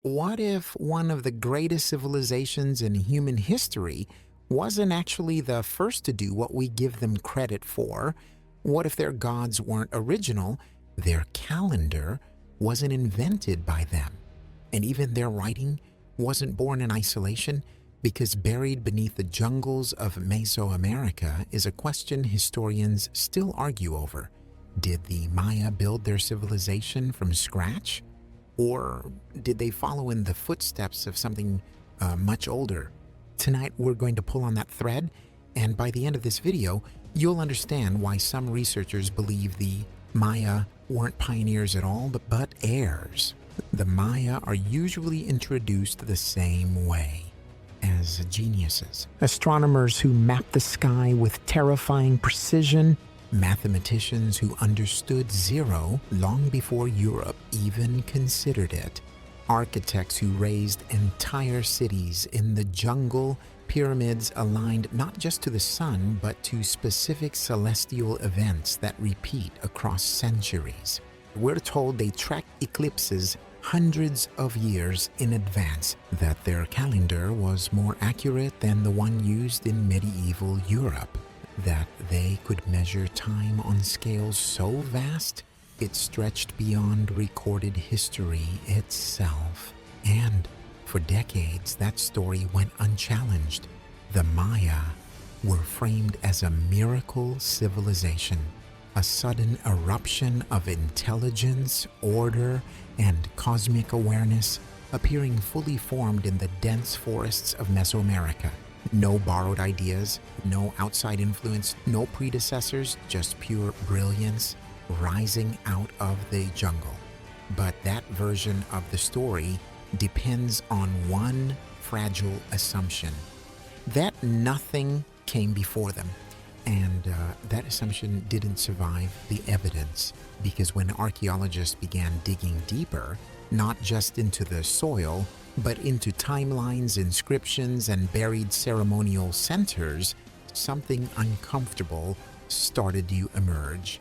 What if one of the greatest civilizations in human history wasn't actually the first to do what we give them credit for? What if their gods weren't original, their calendar wasn't invented by them, and even their writing wasn't born in isolation? Because buried beneath the jungles of Mesoamerica is a question historians still argue over. Did the Maya build their civilization from scratch? Or did they follow in the footsteps of something much older? Tonight we're going to pull on that thread, and by the end of this video, you'll understand why some researchers believe the Maya weren't pioneers at all, but heirs. The Maya are usually introduced the same way, as geniuses. Astronomers who mapped the sky with terrifying precision, mathematicians who understood zero long before Europe even considered it, architects who raised entire cities in the jungle, pyramids aligned not just to the sun but to specific celestial events that repeat across centuries. We're told they tracked eclipses hundreds of years in advance, that their calendar was more accurate than the one used in medieval Europe, that they could measure time on scales so vast it stretched beyond recorded history itself. And for decades, that story went unchallenged. The Maya were framed as a miracle civilization, a sudden eruption of intelligence, order, and cosmic awareness, appearing fully formed in the dense forests of Mesoamerica. No borrowed ideas, no outside influence, no predecessors, just pure brilliance rising out of the jungle. But that version of the story depends on one fragile assumption: that nothing came before them. And that assumption didn't survive the evidence, because when archaeologists began digging deeper, not just into the soil, but into timelines, inscriptions, and buried ceremonial centers, something uncomfortable started to emerge.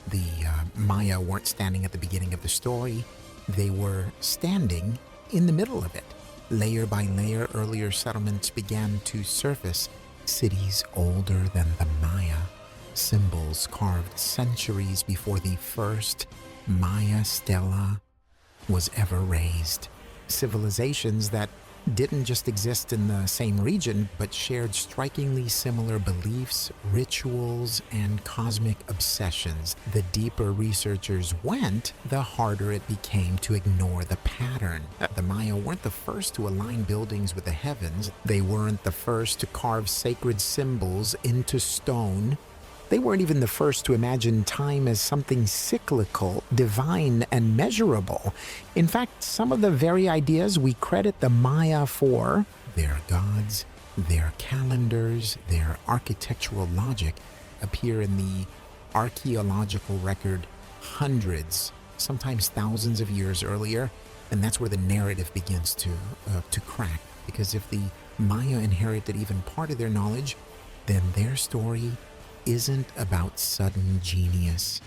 The Maya weren't standing at the beginning of the story, they were standing in the middle of it. Layer by layer, earlier settlements began to surface, cities older than the Maya, symbols carved centuries before the first Maya stela was ever raised. Civilizations that didn't just exist in the same region, but shared strikingly similar beliefs, rituals, and cosmic obsessions. The deeper researchers went, the harder it became to ignore the pattern. The Maya weren't the first to align buildings with the heavens. They weren't the first to carve sacred symbols into stone. They weren't even the first to imagine time as something cyclical, divine, and measurable. In fact, some of the very ideas we credit the Maya for, their gods, their calendars, their architectural logic, appear in the archaeological record hundreds, sometimes thousands of years earlier, and that's where the narrative begins to crack. Because if the Maya inherited even part of their knowledge, then their story isn't about sudden genius.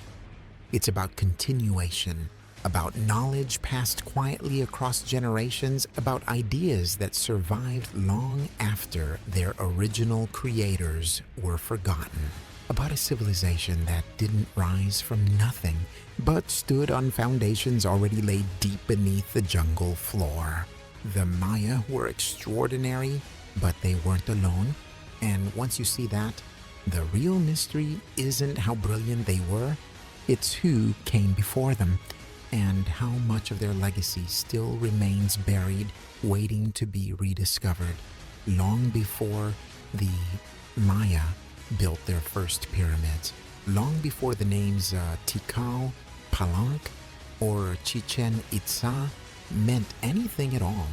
It's about continuation, about knowledge passed quietly across generations, about ideas that survived long after their original creators were forgotten, about a civilization that didn't rise from nothing, but stood on foundations already laid deep beneath the jungle floor. The Maya were extraordinary, but they weren't alone, and once you see that, the real mystery isn't how brilliant they were, it's who came before them, and how much of their legacy still remains buried, waiting to be rediscovered, long before the Maya built their first pyramids, long before the names Tikal, Palenque, or Chichen Itza meant anything at all.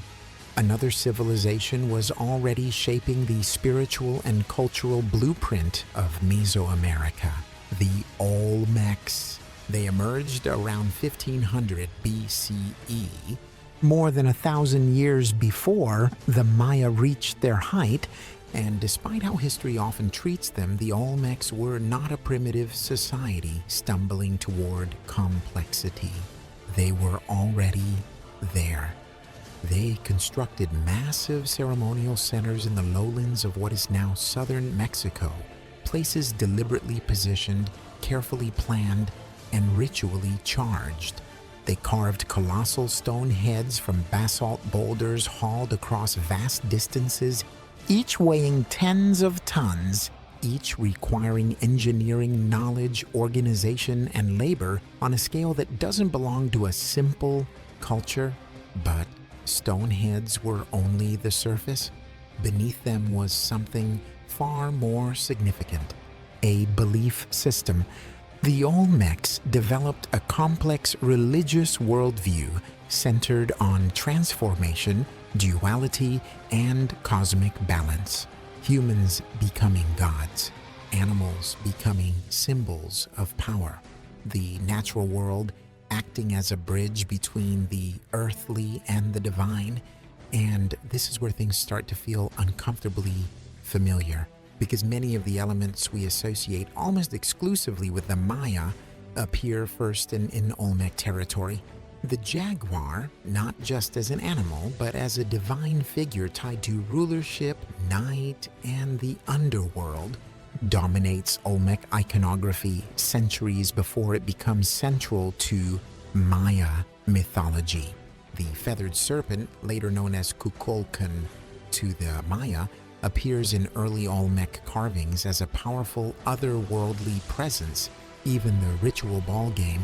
Another civilization was already shaping the spiritual and cultural blueprint of Mesoamerica, the Olmecs. They emerged around 1500 BCE. More than 1,000 years before the Maya reached their height, and despite how history often treats them, the Olmecs were not a primitive society stumbling toward complexity. They were already there. They constructed massive ceremonial centers in the lowlands of what is now southern Mexico, places deliberately positioned, carefully planned, and ritually charged. They carved colossal stone heads from basalt boulders hauled across vast distances, each weighing tens of tons, each requiring engineering knowledge, organization, and labor on a scale that doesn't belong to a simple culture. But stone heads were only the surface. Beneath them was something far more significant, a belief system. The Olmecs developed a complex religious worldview centered on transformation, duality, and cosmic balance. Humans becoming gods, animals becoming symbols of power, the natural world acting as a bridge between the earthly and the divine. And this is where things start to feel uncomfortably familiar, because many of the elements we associate almost exclusively with the Maya appear first in Olmec territory. The jaguar, not just as an animal, but as a divine figure tied to rulership, night, and the underworld, dominates Olmec iconography centuries before it becomes central to Maya mythology. The feathered serpent, later known as Kukulkan to the Maya, appears in early Olmec carvings as a powerful otherworldly presence. Even the ritual ball game,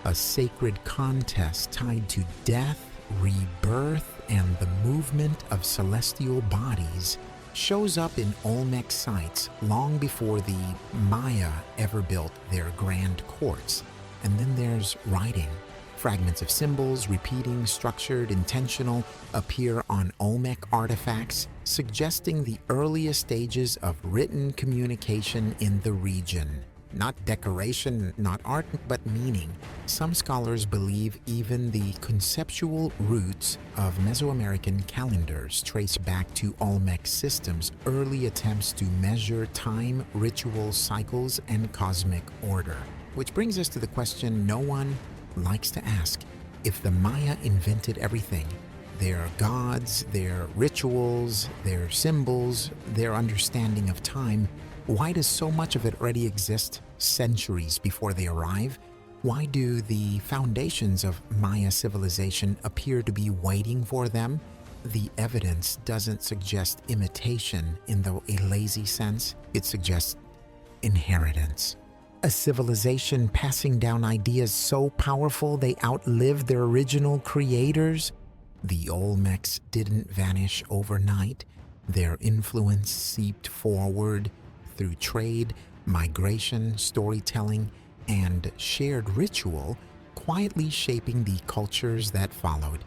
a sacred contest tied to death, rebirth, and the movement of celestial bodies, shows up in Olmec sites long before the Maya ever built their grand courts. And then there's writing. Fragments of symbols, repeating, structured, intentional, appear on Olmec artifacts, suggesting the earliest stages of written communication in the region. Not decoration, not art, but meaning. Some scholars believe even the conceptual roots of Mesoamerican calendars trace back to Olmec systems' early attempts to measure time, ritual cycles, and cosmic order. Which brings us to the question no one likes to ask. If the Maya invented everything, their gods, their rituals, their symbols, their understanding of time, why does so much of it already exist centuries before they arrive? Why do the foundations of Maya civilization appear to be waiting for them? The evidence doesn't suggest imitation in a lazy sense. It suggests inheritance. A civilization passing down ideas so powerful they outlived their original creators? The Olmecs didn't vanish overnight. Their influence seeped forward through trade, migration, storytelling, and shared ritual, quietly shaping the cultures that followed.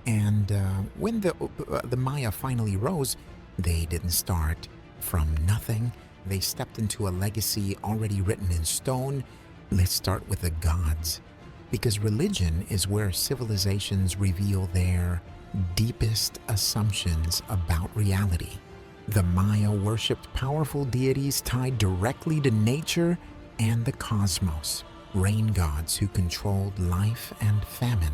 And when the Maya finally rose, they didn't start from nothing. They stepped into a legacy already written in stone. Let's start with the gods, because religion is where civilizations reveal their deepest assumptions about reality. The Maya worshipped powerful deities tied directly to nature and the cosmos. Rain gods who controlled life and famine.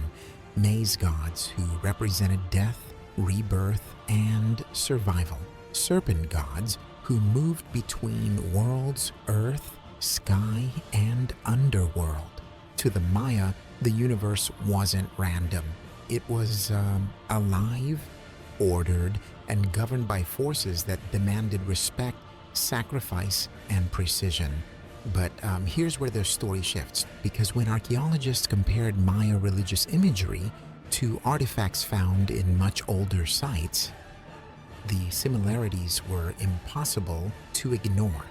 Maize gods who represented death, rebirth, and survival. Serpent gods who moved between worlds, earth, sky, and underworld. To the Maya, the universe wasn't random. It was alive, ordered, and governed by forces that demanded respect, sacrifice, and precision. But here's where their story shifts, because when archaeologists compared Maya religious imagery to artifacts found in much older sites, the similarities were impossible to ignore.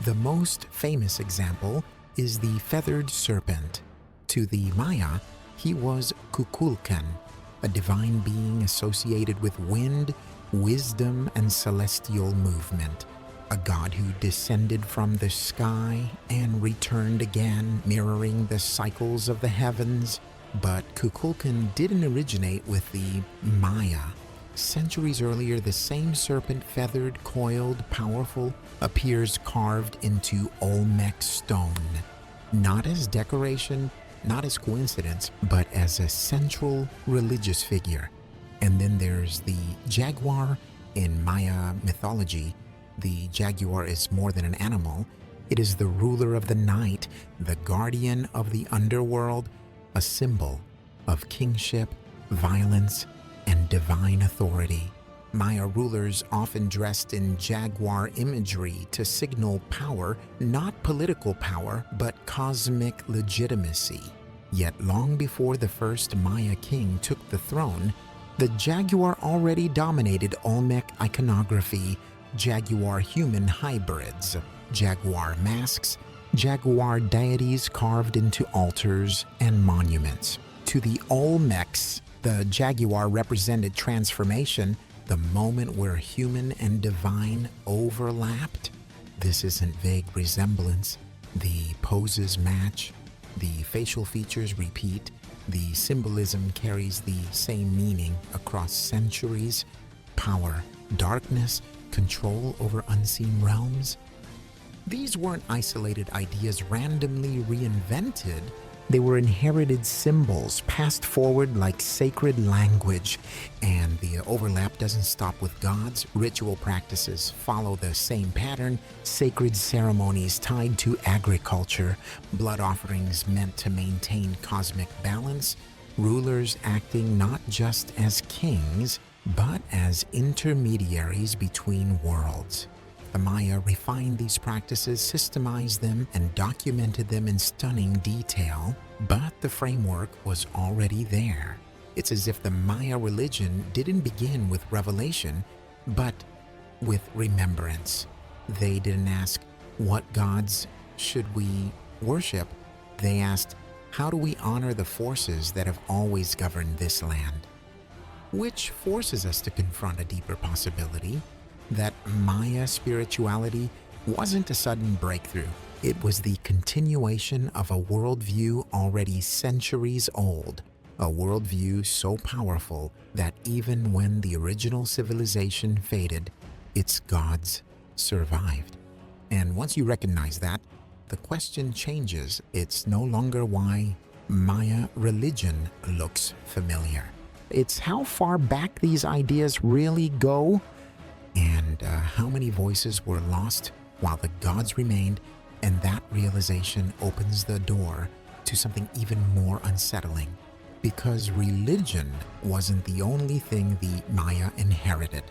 The most famous example is the feathered serpent. To the Maya, he was Kukulkan, a divine being associated with wind, wisdom, and celestial movement. A god who descended from the sky and returned again, mirroring the cycles of the heavens. But Kukulkan didn't originate with the Maya. Centuries earlier, the same serpent, feathered, coiled, powerful, appears carved into Olmec stone. Not as decoration, not as coincidence, but as a central religious figure. And then there's the jaguar. In Maya mythology, the jaguar is more than an animal. It is the ruler of the night, the guardian of the underworld, a symbol of kingship, violence, and divine authority. Maya rulers often dressed in jaguar imagery to signal power, not political power, but cosmic legitimacy. Yet long before the first Maya king took the throne, the jaguar already dominated Olmec iconography, jaguar-human hybrids, jaguar masks, jaguar deities carved into altars and monuments. To the Olmecs, the jaguar represented transformation, the moment where human and divine overlapped. This isn't vague resemblance. The poses match, the facial features repeat, the symbolism carries the same meaning across centuries: power, darkness, control over unseen realms. These weren't isolated ideas randomly reinvented. They were inherited symbols passed forward like sacred language. And the overlap doesn't stop with gods. Ritual practices follow the same pattern. Sacred ceremonies tied to agriculture. Blood offerings meant to maintain cosmic balance. Rulers acting not just as kings, but as intermediaries between worlds. The Maya refined these practices, systemized them, and documented them in stunning detail, but the framework was already there. It's as if the Maya religion didn't begin with revelation, but with remembrance. They didn't ask, what gods should we worship? They asked, how do we honor the forces that have always governed this land? Which forces us to confront a deeper possibility: that Maya spirituality wasn't a sudden breakthrough. It was the continuation of a worldview already centuries old, a worldview so powerful that even when the original civilization faded, its gods survived. And once you recognize that, the question changes. It's no longer why Maya religion looks familiar. It's how far back these ideas really go, and how many voices were lost while the gods remained, and that realization opens the door to something even more unsettling. Because religion wasn't the only thing the Maya inherited.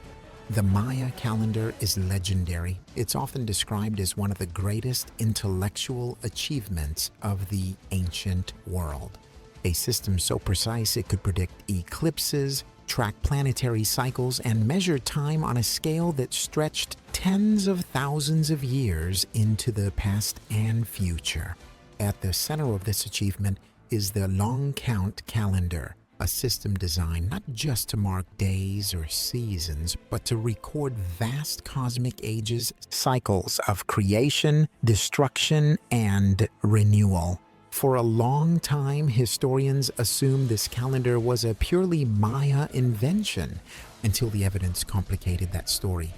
The Maya calendar is legendary. It's often described as one of the greatest intellectual achievements of the ancient world. A system so precise it could predict eclipses, track planetary cycles, and measure time on a scale that stretched tens of thousands of years into the past and future. At the center of this achievement is the long count calendar, a system designed not just to mark days or seasons, but to record vast cosmic ages, cycles of creation, destruction, and renewal. For a long time, historians assumed this calendar was a purely Maya invention until the evidence complicated that story.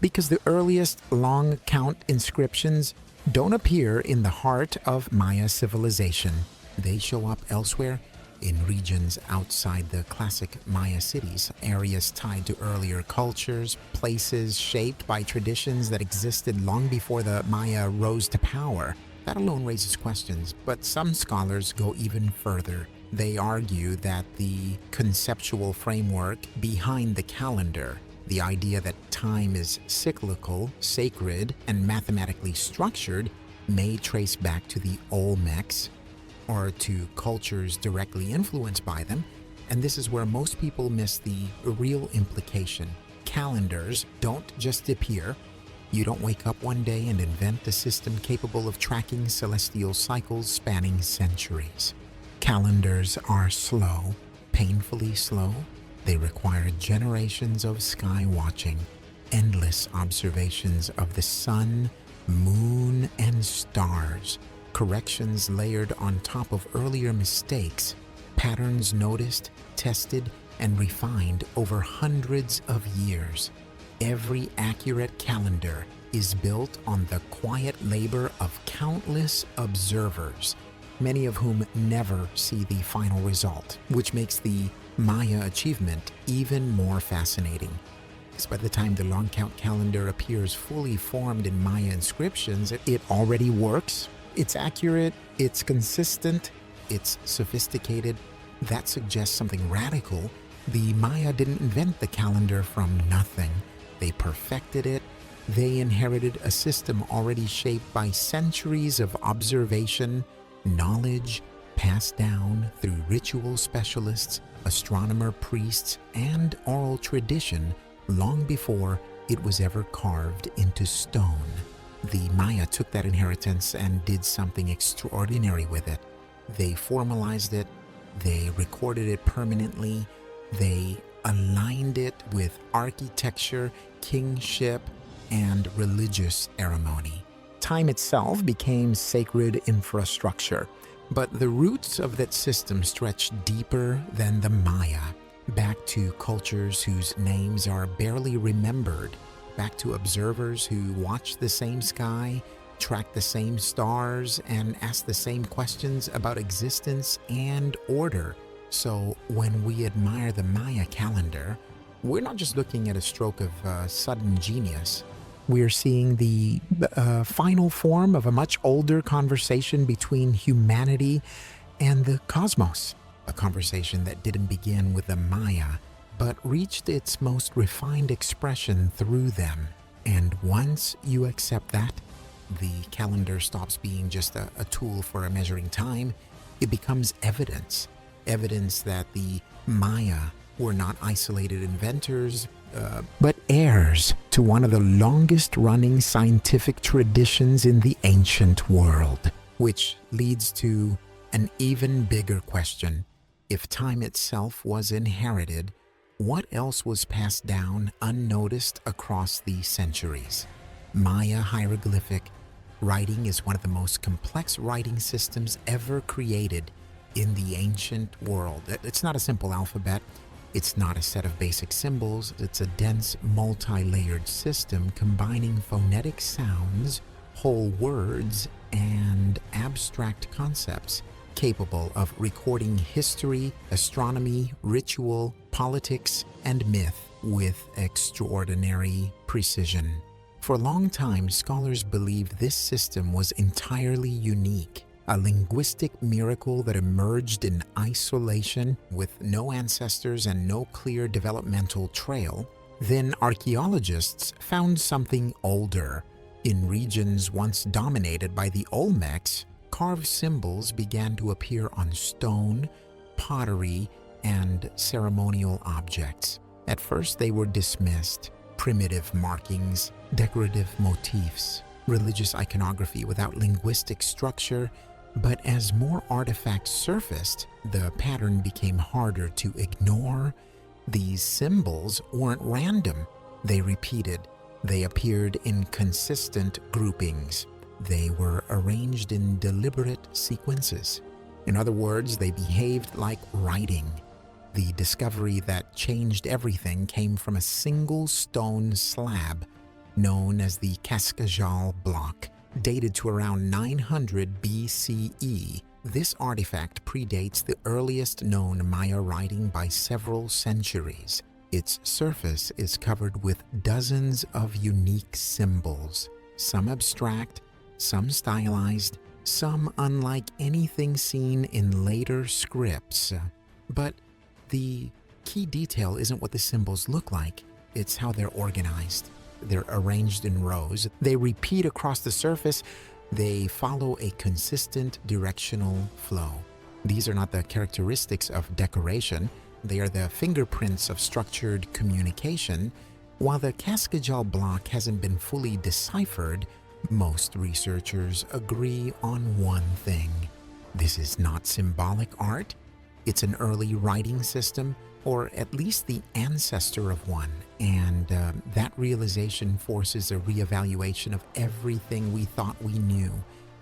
Because the earliest long count inscriptions don't appear in the heart of Maya civilization. They show up elsewhere, in regions outside the classic Maya cities, areas tied to earlier cultures, places shaped by traditions that existed long before the Maya rose to power. That alone raises questions, but some scholars go even further. They argue that the conceptual framework behind the calendar, the idea that time is cyclical, sacred, and mathematically structured, may trace back to the Olmecs, or to cultures directly influenced by them, and this is where most people miss the real implication. Calendars don't just appear. You don't wake up one day and invent a system capable of tracking celestial cycles spanning centuries. Calendars are slow, painfully slow. They require generations of sky watching, endless observations of the sun, moon, and stars, corrections layered on top of earlier mistakes, patterns noticed, tested, and refined over hundreds of years. Every accurate calendar is built on the quiet labor of countless observers, many of whom never see the final result, which makes the Maya achievement even more fascinating. Because by the time the long count calendar appears fully formed in Maya inscriptions, it already works. It's accurate, it's consistent, it's sophisticated. That suggests something radical. The Maya didn't invent the calendar from nothing. They perfected it. They inherited a system already shaped by centuries of observation, knowledge, passed down through ritual specialists, astronomer priests, and oral tradition long before it was ever carved into stone. The Maya took that inheritance and did something extraordinary with it. They formalized it, they recorded it permanently, they aligned it with architecture, kingship, and religious ceremony. Time itself became sacred infrastructure, but the roots of that system stretch deeper than the Maya, back to cultures whose names are barely remembered, back to observers who watch the same sky, track the same stars, and ask the same questions about existence and order. So when we admire the Maya calendar, we're not just looking at a stroke of sudden genius. We're seeing the final form of a much older conversation between humanity and the cosmos. A conversation that didn't begin with the Maya, but reached its most refined expression through them. And once you accept that, the calendar stops being just a tool for measuring time. It becomes evidence. Evidence that the Maya were not isolated inventors, but heirs to one of the longest-running scientific traditions in the ancient world. Which leads to an even bigger question. If time itself was inherited, what else was passed down unnoticed across the centuries? Maya hieroglyphic writing is one of the most complex writing systems ever created in the ancient world. It's not a simple alphabet. It's not a set of basic symbols. It's a dense, multi-layered system combining phonetic sounds, whole words, and abstract concepts, capable of recording history, astronomy, ritual, politics, and myth with extraordinary precision. For a long time, scholars believed this system was entirely unique, a linguistic miracle that emerged in isolation with no ancestors and no clear developmental trail. Then archaeologists found something older. In regions once dominated by the Olmecs, carved symbols began to appear on stone, pottery, and ceremonial objects. At first, they were dismissed. Primitive markings, decorative motifs, religious iconography without linguistic structure. But as more artifacts surfaced, the pattern became harder to ignore. These symbols weren't random. They repeated. They appeared in consistent groupings. They were arranged in deliberate sequences. In other words, they behaved like writing. The discovery that changed everything came from a single stone slab known as the Cascajal block, dated to around 900 BCE. This artifact predates the earliest known Maya writing by several centuries. Its surface is covered with dozens of unique symbols, some abstract, some stylized, some unlike anything seen in later scripts. But the key detail isn't what the symbols look like, it's how they're organized. They're arranged in rows. They repeat across the surface. They follow a consistent directional flow. These are not the characteristics of decoration. They are the fingerprints of structured communication. While the Cascajal block hasn't been fully deciphered, most researchers agree on one thing. This is not symbolic art. It's an early writing system, or at least the ancestor of one, and that realization forces a reevaluation of everything we thought we knew,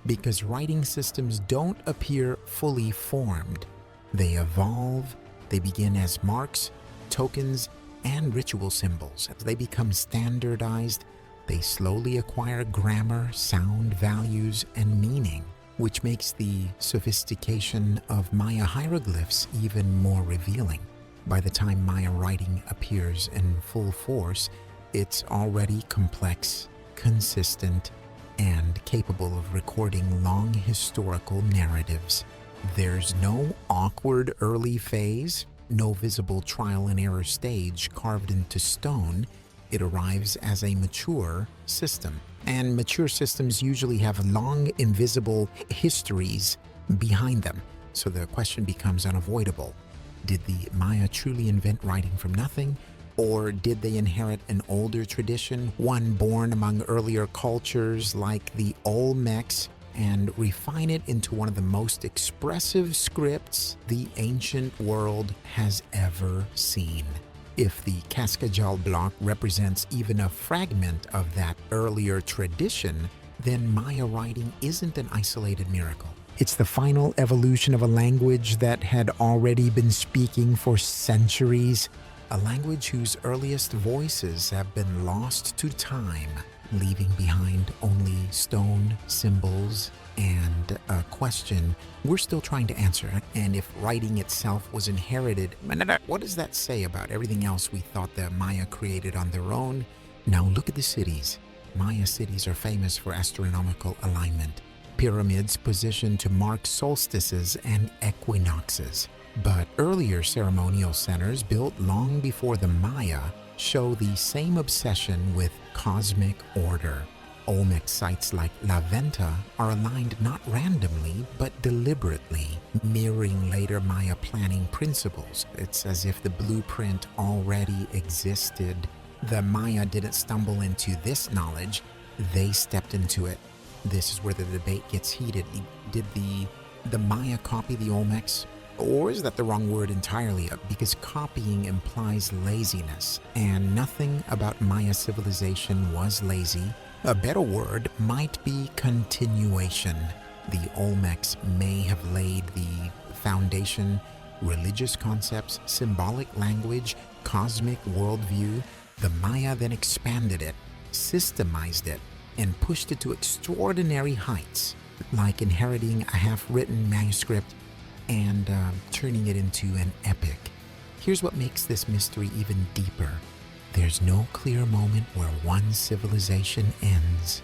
because writing systems don't appear fully formed. They evolve, they begin as marks, tokens, and ritual symbols. As they become standardized, they slowly acquire grammar, sound, values, and meaning, which makes the sophistication of Maya hieroglyphs even more revealing. By the time Maya writing appears in full force, it's already complex, consistent, and capable of recording long historical narratives. There's no awkward early phase, no visible trial and error stage carved into stone. It arrives as a mature system. And mature systems usually have long, invisible histories behind them. So the question becomes unavoidable. Did the Maya truly invent writing from nothing? Or did they inherit an older tradition, one born among earlier cultures like the Olmecs, and refine it into one of the most expressive scripts the ancient world has ever seen? If the Cascajal block represents even a fragment of that earlier tradition, then Maya writing isn't an isolated miracle. It's the final evolution of a language that had already been speaking for centuries, a language whose earliest voices have been lost to time, leaving behind only stone symbols and a question we're still trying to answer. And if writing itself was inherited, what does that say about everything else we thought the Maya created on their own? Now look at the cities. Maya cities are famous for astronomical alignment, pyramids positioned to mark solstices and equinoxes. But earlier ceremonial centers built long before the Maya show the same obsession with cosmic order. Olmec sites like La Venta are aligned not randomly but deliberately, mirroring later Maya planning principles. It's as if the blueprint already existed. The Maya didn't stumble into this knowledge, they stepped into it. This is where the debate gets heated. Did the Maya copy the Olmecs? Or is that the wrong word entirely? Because copying implies laziness, and nothing about Maya civilization was lazy. A better word might be continuation. The Olmecs may have laid the foundation, religious concepts, symbolic language, cosmic worldview. The Maya then expanded it, systemized it, and pushed it to extraordinary heights, like inheriting a half-written manuscript and turning it into an epic. Here's what makes this mystery even deeper. There's no clear moment where one civilization ends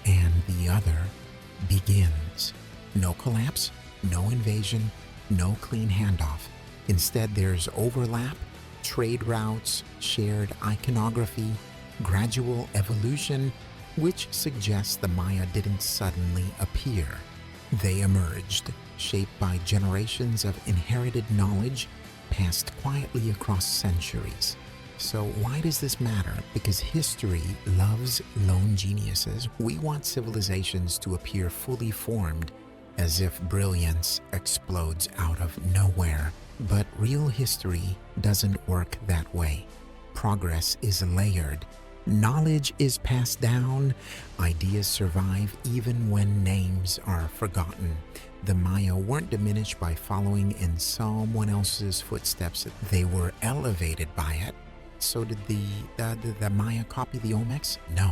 and the other begins. No collapse, no invasion, no clean handoff. Instead, there's overlap, trade routes, shared iconography, gradual evolution, which suggests the Maya didn't suddenly appear. They emerged, shaped by generations of inherited knowledge passed quietly across centuries. So why does this matter? Because history loves lone geniuses. We want civilizations to appear fully formed, as if brilliance explodes out of nowhere. But real history doesn't work that way. Progress is layered. Knowledge is passed down. Ideas survive even when names are forgotten. The Maya weren't diminished by following in someone else's footsteps. They were elevated by it. So did the Maya copy the Olmecs? No.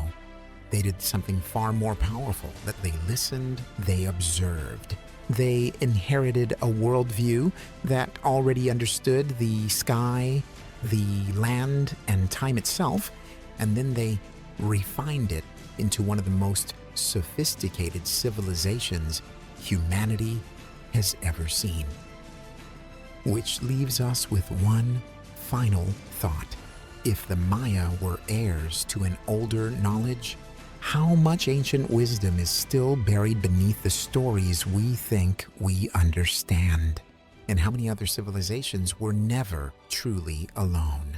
They did something far more powerful, that they listened, they observed. They inherited a worldview that already understood the sky, the land, and time itself, and then they refined it into one of the most sophisticated civilizations humanity has ever seen. Which leaves us with one final thought. If the Maya were heirs to an older knowledge, how much ancient wisdom is still buried beneath the stories we think we understand? And how many other civilizations were never truly alone?